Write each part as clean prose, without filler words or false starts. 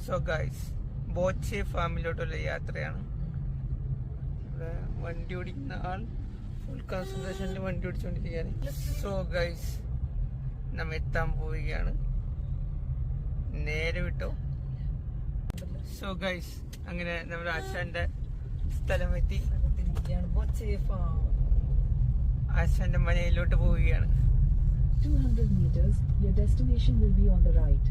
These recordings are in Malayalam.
സോ ഗൈസ് ബോച്ചെ ഫാമിലോട്ടുള്ള യാത്രയാണ്. ഇവിടെ വണ്ടി ഓടിക്കുന്ന ആൾ ഫുൾ കോൺസെൻട്രേഷനിൽ വണ്ടി ഓടിച്ചുകൊണ്ടിരിക്കുകയാണ്. സോ ഗൈസ് നമ്മ എത്താൻ പോവുകയാണ്. നേരെ വിട്ടോ. സോ ഗൈസ് അങ്ങനെ നമ്മുടെ ആശാന്റെ സ്ഥലം എത്തി. ആശാന്റെ മനയിലോട്ട് പോവുകയാണ്. 200 meters, your destination will be on the right.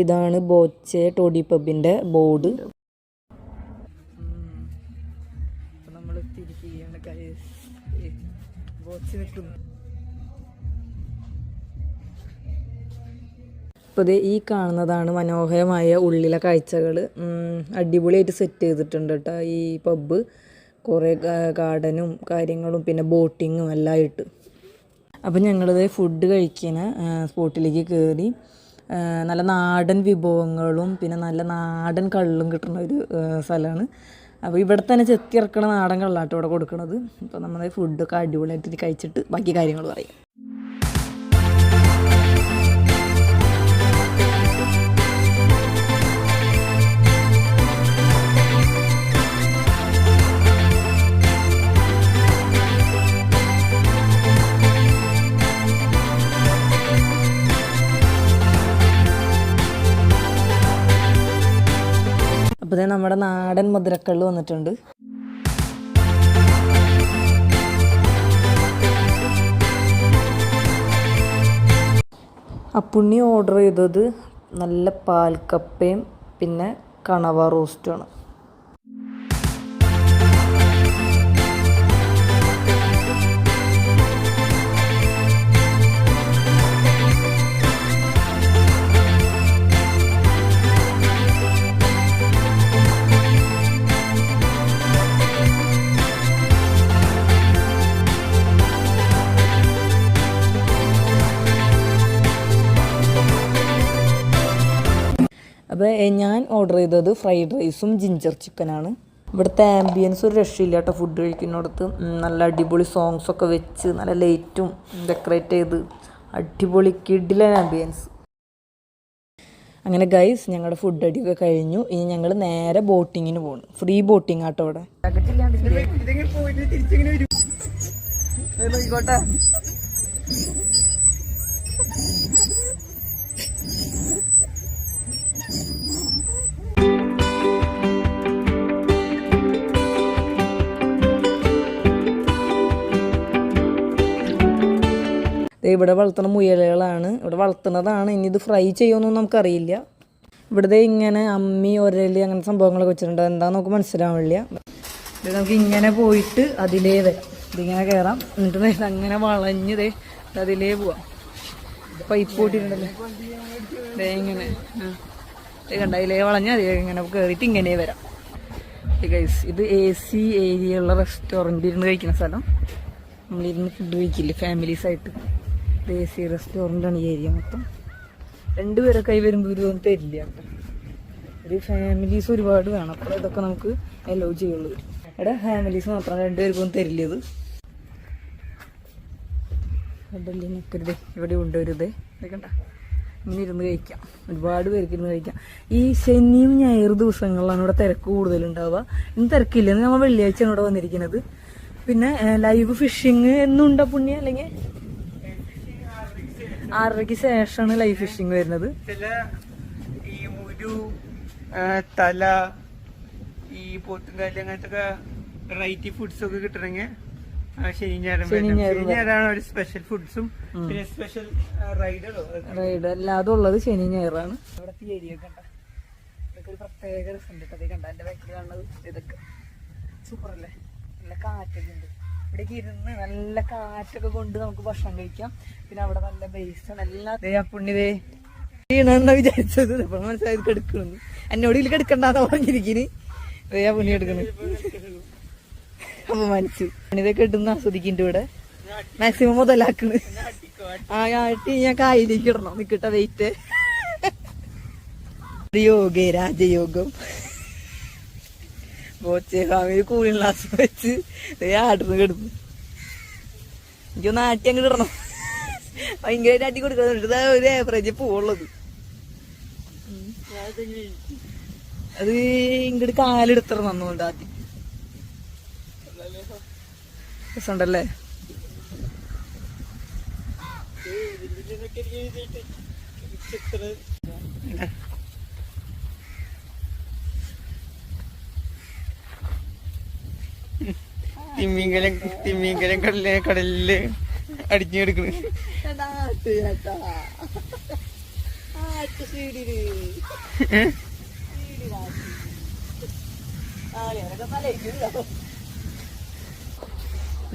ഇതാണ് ബോച്ചെ ടോഡി പബിന്റെ ബോർഡ്. നമ്മൾ തിരിക്കുകയാണ്. ബോച്ചെ നിൽക്കുന്നു. അപ്പോൾ ഈ കാണുന്നതാണ് മനോഹരമായ ഉള്ളിലെ കാഴ്ചകൾ. അടിപൊളിയായിട്ട് സെറ്റ് ചെയ്തിട്ടുണ്ട് കേട്ടോ ഈ പബ്ബ്. കുറേ ഗാർഡനും കാര്യങ്ങളും പിന്നെ ബോട്ടിങ്ങും എല്ലാം ആയിട്ട്. അപ്പം ഞങ്ങളിത് ഫുഡ് കഴിക്കുന്ന സ്പോട്ടിലേക്ക് കയറി. നല്ല നാടൻ വിഭവങ്ങളും പിന്നെ നല്ല നാടൻ കള്ളും കിട്ടുന്ന ഒരു സ്ഥലമാണ്. അപ്പോൾ ഇവിടെ തന്നെ ചെത്തി ഇറക്കണ നാടൻ കള്ളാട്ടോ ഇവിടെ കൊടുക്കുന്നത്. അപ്പോൾ നമ്മൾ ഫുഡൊക്കെ അടിപൊളിയായിട്ട് കഴിച്ചിട്ട് ബാക്കി കാര്യങ്ങൾ പറയും. അപ്പോൾ നമ്മുടെ നാടൻ മധുരക്കള്ള് വന്നിട്ടുണ്ട്. അപ്പുണ്ണി ഓർഡർ ചെയ്തത് നല്ല പാൽക്കപ്പയും പിന്നെ കണവ റോസ്റ്റുമാണ്. അപ്പോൾ ഞാൻ ഓർഡർ ചെയ്തത് ഫ്രൈഡ് റൈസും ജിഞ്ചർ ചിക്കനാണ്. ഇവിടുത്തെ ആംബിയൻസ് ഒരു രക്ഷയില്ല കേട്ടോ. ഫുഡ് കഴിക്കുന്നിടത്ത് നല്ല അടിപൊളി സോങ്സൊക്കെ വെച്ച് നല്ല ലൈറ്റും ഡെക്കറേറ്റ് ചെയ്ത് അടിപൊളി കിഡിലൻ ആംബിയൻസ്. അങ്ങനെ ഗൈസ് ഞങ്ങളുടെ ഫുഡ് അടിയൊക്കെ കഴിഞ്ഞു. ഇനി ഞങ്ങൾ നേരെ ബോട്ടിങ്ങിന് പോകുന്നു. ഫ്രീ ബോട്ടിങ് ആട്ടോ ഇവിടെ. ഇവിടെ വളർത്തുന്ന മുയലുകളാണ്. ഇവിടെ വളർത്തുന്നതാണ്. ഇനി ഇത് ഫ്രൈ ചെയ്യുമെന്നൊന്നും നമുക്കറിയില്ല. ഇവിടുത്തെ ഇങ്ങനെ അമ്മി ഒരൽ അങ്ങനെ സംഭവങ്ങളൊക്കെ വെച്ചിട്ടുണ്ട്. എന്താണെന്ന് നമുക്ക് മനസ്സിലാവില്ല. ഇത് നമുക്ക് ഇങ്ങനെ പോയിട്ട് അതിലേ വരാം. ഇതിങ്ങനെ കയറാം. എന്നിട്ട് അങ്ങനെ വളഞ്ഞ് അതിലേ പോവാം. പൈപ്പ് കൂട്ടിയിട്ടുണ്ടല്ലോ ഇങ്ങനെ കണ്ട അതിലേ വളഞ്ഞ് അതേ ഇങ്ങനെ കയറിയിട്ട് ഇങ്ങനെ വരാം. ഗൈസ് ഇത് AC ഏരിയ ഉള്ള റെസ്റ്റോറൻറ്റ് ഇരുന്ന് കഴിക്കുന്ന സ്ഥലം. നമ്മളിരുന്ന് ഫുഡ് കഴിക്കില്ലേ ഫാമിലീസായിട്ട്. AC റെസ്റ്റോറൻ്റാണ് ഈ ഏരിയ മൊത്തം. 2 പേരൊക്കെ കൈ വരുമ്പോൾ ഇതൊന്നും തരില്ല കേട്ടോ. ഒരു ഫാമിലീസ് ഒരുപാട് വേണം. അപ്പോൾ ഇതൊക്കെ നമുക്ക് അലോ ചെയ്യുള്ളൂ. ഇവിടെ ഫാമിലീസ് മാത്രം 2 പേർക്കൊന്നും തരില്ല. ഇത് ഇടലിനൊക്കെ ഇവിടെ ഉണ്ട് ഒരു കണ്ട ഇങ്ങനെ ഇരുന്ന് കഴിക്കാം. ഒരുപാട് പേർക്ക് ഇരുന്ന് കഴിക്കാം. ഈ ശനിയും ഞായർ ദിവസങ്ങളിലാണ് ഇവിടെ തിരക്ക് കൂടുതലുണ്ടാവുക. ഇന്ന് തിരക്കില്ല. ഇന്ന് നമ്മൾ വെള്ളിയാഴ്ചയാണ് ഇവിടെ വന്നിരിക്കുന്നത്. പിന്നെ ലൈവ് ഫിഷിങ് എന്നുണ്ടോ പുണ്യ? അല്ലെങ്കിൽ 6:30 ശേഷമാണ് ലൈവ് ഫിഷിങ് വരുന്നത്. ഈ ഒരു തല ഈ പോത്തുംകാല് അങ്ങനത്തെ വെറൈറ്റി ഫുഡ്സ് ഒക്കെ കിട്ടണമെങ്കിൽ ശനി ഞായറാണ് ഒരു സ്പെഷ്യൽ ഫുഡ്സും പിന്നെ സ്പെഷ്യൽ റൈഡ് അല്ലാതെ ഉള്ളത് ശനി ഞായറാണ്. ഇവിടുത്തെ ഏരിയ കണ്ട ഇതൊക്കെ ഒരു പ്രത്യേക രസമുണ്ട്. അതേ കണ്ട എന്റെ ബാക്കിൽ കാണുന്നത് ഇതൊക്കെ സൂപ്പർ അല്ലേ. നല്ല കാറ്റൊക്കെ ഉണ്ട്. ഇവിടേക്ക് ഇരുന്ന് നല്ല കാറ്റൊക്കെ കൊണ്ട് നമുക്ക് ഭക്ഷണം കഴിക്കാം. പിന്നെ അവിടെ നല്ല ബേസാണ് എല്ലാം. പുണ്യതേ വീണെന്നാ വിചാരിച്ചത്. അപ്പോൾ മനസ്സിലായത് കെടുക്കണമെന്ന്. എന്നോട് ഇതിൽ കെടുക്കണ്ടെന്ന് പറഞ്ഞിരിക്കുന്നു. പുണ്യ എടുക്കുന്നു. അപ്പൊ മനസ്സ് ഇതൊക്കെ ഇടുന്ന ആസ്വദിക്കുന്നുണ്ട്. ഇവിടെ മാക്സിമം മുതലാക്കണ്. ആട്ടി ഞാൻ കായിലേക്ക് ഇടണം. നിക്കട്ട വെയിറ്റ് യോഗേ രാജയോഗം ബോച്ചെ ഫാമിലി കൂളിംഗ് ഗ്ലാസ് വെച്ച് ആടുന്ന് കിടന്നു. എനിക്കൊന്ന് ആട്ടി അങ്ങോട്ട് ഇടണം. ഭയങ്കരമായിട്ട് അടി കൊടുക്കുന്നുണ്ട്. ഒരു ഏവറേജ് പോവുള്ളത്. അത് ഇങ്ങോട്ട് കാലെടുത്തറ നന്നുകൊണ്ട് ആദ്യം രസമുണ്ടല്ലേ. തിമ്മീങ്കലം കടലില് അടിഞ്ഞെടുക്കണ്.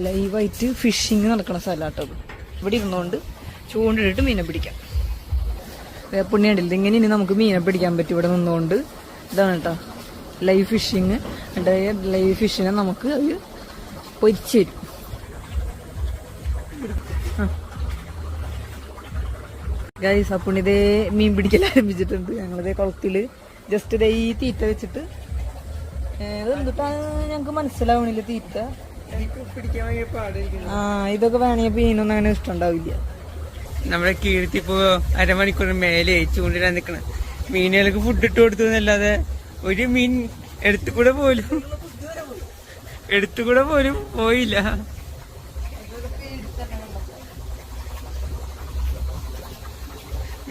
ലൈവായിട്ട് ഫിഷിങ് നടക്കണ സ്ഥലമാട്ടോ. ഇവിടെ ഇരുന്നുകൊണ്ട് ചൂണ്ടിട്ട് മീനെ പിടിക്കാം. പുണ്യണ്ടില്ല ഇങ്ങനെ ഇനി നമുക്ക് മീനെ പിടിക്കാൻ പറ്റും ഇവിടെ നിന്നുകൊണ്ട്. ഇതാണ് കേട്ടോ ലൈവ് ഫിഷിങ്. ലൈവ് ഫിഷിനെ നമുക്ക് അത് പൊരിച്ച് തരും. ഗൈസ് അപ്പോൾ ഇതേ മീൻ പിടിക്കൽ ആരംഭിച്ചിട്ടുണ്ട്. ഞങ്ങളിതേ കുളത്തില് ജസ്റ്റ് ഇതേ ഈ തീറ്റ വെച്ചിട്ട് ഇതെന്തിട്ടാണ് ഞങ്ങക്ക് മനസ്സിലാവണില്ല തീറ്റ. ഇതൊക്കെ വേണമെങ്കിൽ മീനൊന്നും അങ്ങനെ ഇഷ്ടമുണ്ടാവില്ല. നമ്മുടെ കീർത്തിപ്പോ അരമണിക്കൂർ മേലെ ചൂണ്ടിടാൻ നിക്കണ മീനുകൾക്ക് ഫുഡ് ഇട്ട് കൊടുത്തു എന്നല്ലാതെ ഒരു മീൻ എടുത്തുകൂടെ പോലും പോയില്ല.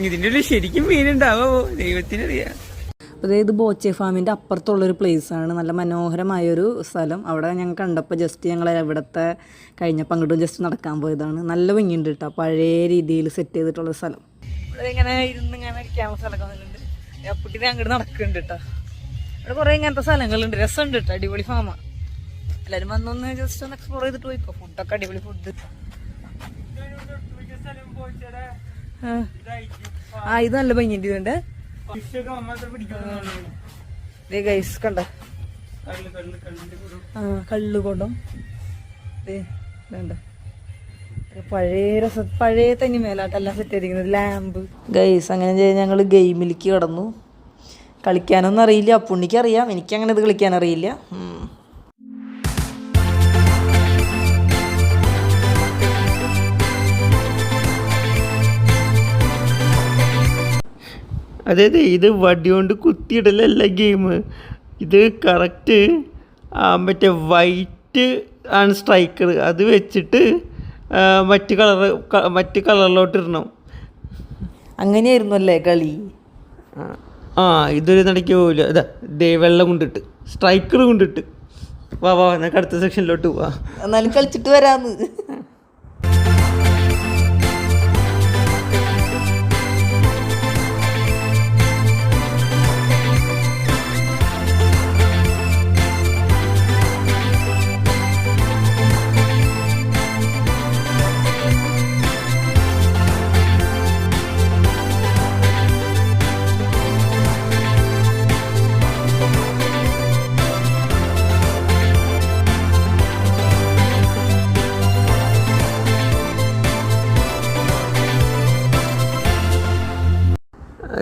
ഇതിന്റെ ഉള്ളിൽ ശരിക്കും മീനുണ്ടാവോ ദൈവത്തിനറിയാം. അതായത് ബോച്ചെ ഫാമിൻ്റെ അപ്പുറത്തുള്ളൊരു പ്ലേസാണ്. നല്ല മനോഹരമായൊരു സ്ഥലം. അവിടെ ഞങ്ങൾ കണ്ടപ്പോൾ ജസ്റ്റ് ഞങ്ങൾ ഇവിടുത്തെ കഴിഞ്ഞപ്പോൾ അങ്ങോട്ടും ജസ്റ്റ് നടക്കാൻ പോയതാണ്. നല്ല ഭംഗിയുണ്ട് കേട്ടോ. പഴയ രീതിയിൽ സെറ്റ് ചെയ്തിട്ടുള്ളൊരു സ്ഥലം. ഇവിടെ ഇങ്ങനെ ഇരുന്ന് ഇങ്ങനെ ഇരിക്കാനുള്ള സ്ഥലമൊക്കെ വന്നിട്ടുണ്ട്. അപ്പുട്ടി അങ്ങോട്ട് നടക്കുന്നുണ്ട് കേട്ടോ. ഇവിടെ കുറേ ഇങ്ങനത്തെ സ്ഥലങ്ങളുണ്ട്. രസമുണ്ട് കേട്ടോ. അടിപൊളി ഫാമാണ്. എല്ലാവരും വന്നൊന്ന് ജസ്റ്റ് ഒന്ന് എക്സ്പ്ലോർ ചെയ്തിട്ട് പോയിക്കോ. ഫുഡൊക്കെ അടിപൊളി ഫുഡ്. ഇത് നല്ല ഭംഗിയുണ്ട്. ഇതുണ്ട് ഗൈസ് കണ്ട കള്ളുകൊണ്ടം പഴയ തനി മേലാട്ടെല്ലാം സെറ്റ് ചെയ്തിരിക്കുന്നത്. ലാമ്പ് ഗൈസ് അങ്ങനെ ഞങ്ങൾ ഗെയിമിലേക്ക് കടന്നു. കളിക്കാനൊന്നും അറിയില്ല. അപ്പുണ്ണിക്ക് അറിയാം. എനിക്കങ്ങനെ ഇത് കളിക്കാൻ അറിയില്ല. അതായത് ഇത് വടി കൊണ്ട് കുത്തിയിടലല്ല ഗെയിം. ഇത് കറക്റ്റ് മറ്റേ വൈറ്റ് ആണ് സ്ട്രൈക്കർ. അത് വെച്ചിട്ട് മറ്റ് കളറിലോട്ട് ഇടണം. അങ്ങനെയായിരുന്നു അല്ലേ കളി? ഇതൊരു നടക്ക് പോവില്ല. ഇതാ വെള്ളം കൊണ്ടിട്ട് സ്ട്രൈക്കർ കൊണ്ടിട്ട് വാ നമുക്ക് അടുത്ത സെക്ഷനിലോട്ട് പോവാ. എന്നാലും കളിച്ചിട്ട് വരാന്ന്.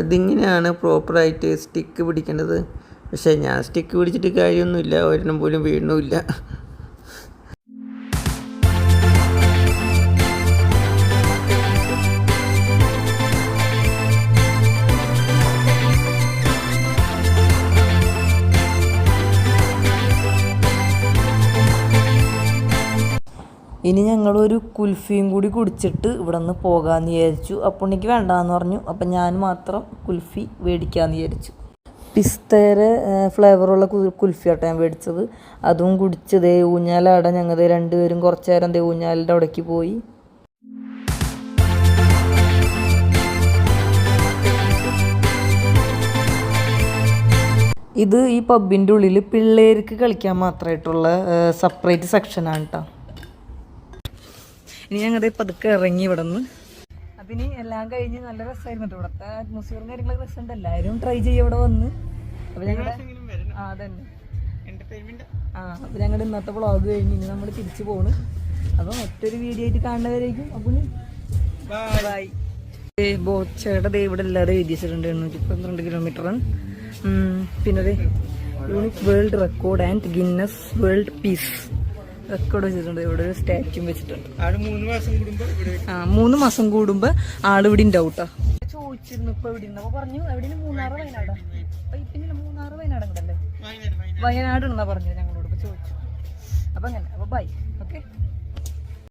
അതിങ്ങനെയാണ് പ്രോപ്പറായിട്ട് സ്റ്റിക്ക് പിടിക്കേണ്ടത്. പക്ഷേ ഞാൻ സ്റ്റിക്ക് പിടിച്ചിട്ട് കാര്യമൊന്നുമില്ല. ഒരെണ്ണം പോലും വീഴണമില്ല. ഇനി ഞങ്ങളൊരു കുൽഫിയും കൂടി കുടിച്ചിട്ട് ഇവിടെ നിന്ന് പോകാമെന്ന് വിചാരിച്ചു. അപ്പുണ്ണിക്ക് വേണ്ടാന്ന് പറഞ്ഞു. അപ്പം ഞാൻ മാത്രം കുൽഫി മേടിക്കാമെന്ന് വിചാരിച്ചു. പിസ്തയുടെ ഫ്ലേവറുള്ള കുൽഫി ആട്ടോ ഞാൻ മേടിച്ചത്. അതും കുടിച്ച് ദേ ഊഞ്ഞാലാടെ ഞങ്ങൾ രണ്ടുപേരും കുറച്ച് നേരം ദേ ഊഞ്ഞാലിൻ്റെ അവിടേക്ക് പോയി. ഇത് ഈ പബ്ബിൻ്റെ ഉള്ളിൽ പിള്ളേർക്ക് കളിക്കാൻ മാത്രമായിട്ടുള്ള സെപ്പറേറ്റ് സെക്ഷനാണ് കേട്ടോ. ഇനി ഞങ്ങൾ പതുക്കെ ഇറങ്ങി ഇവിടെ നിന്ന്. അതിന് എല്ലാം കഴിഞ്ഞ് നല്ല രസമായിരുന്നു കേട്ടോ. ഇവിടുത്തെ അറ്റ്മോസ്ഫിയറും കാര്യങ്ങളൊക്കെ രസമുണ്ട്. എല്ലാവരും ട്രൈ ചെയ്യും ഇവിടെ വന്ന്. അപ്പോൾ ഞങ്ങളുടെ അതന്നെ അപ്പോൾ ഞങ്ങളുടെ ഇന്നത്തെ വ്ളോഗ് കഴിഞ്ഞ് ഇനി നമ്മൾ തിരിച്ചു പോണ്. അപ്പോൾ മറ്റൊരു വീഡിയോ ആയിട്ട് കാണുന്നവരായിരിക്കും. അപ്പോൾ ബൈ. ബോച്ചയുടെ ഇവിടെ എല്ലാവരും എഴുതി വെച്ചിട്ടുണ്ട് 812 കിലോമീറ്ററാണ്. പിന്നെ unique world record and Guinness world piece record വെച്ചിട്ടുണ്ട്. ഇവിടെ ഒരു സ്റ്റാച്യു വെച്ചിട്ടുണ്ട്. ആള് 3 മാസം കൂടുമ്പോ ഇവിടെ 3 മാസം കൂടുമ്പോ ആള് ഇവിടെ ഉണ്ടാവും കേട്ടോ. ചോദിച്ചിരുന്നു ഇപ്പൊ എവിടെ പറഞ്ഞു. എവിടെയാണ്? മൂന്നാറ് വയനാടോ? പിന്നെ മൂന്നാറ് വയനാട് ഉണ്ടല്ലേ? വയനാട് ഉണ്ടെന്നാ പറഞ്ഞു ഞങ്ങളോട്. ഇപ്പൊ ചോദിച്ചു. അപ്പൊ അങ്ങനെ. അപ്പൊ ബൈ. ഓക്കെ.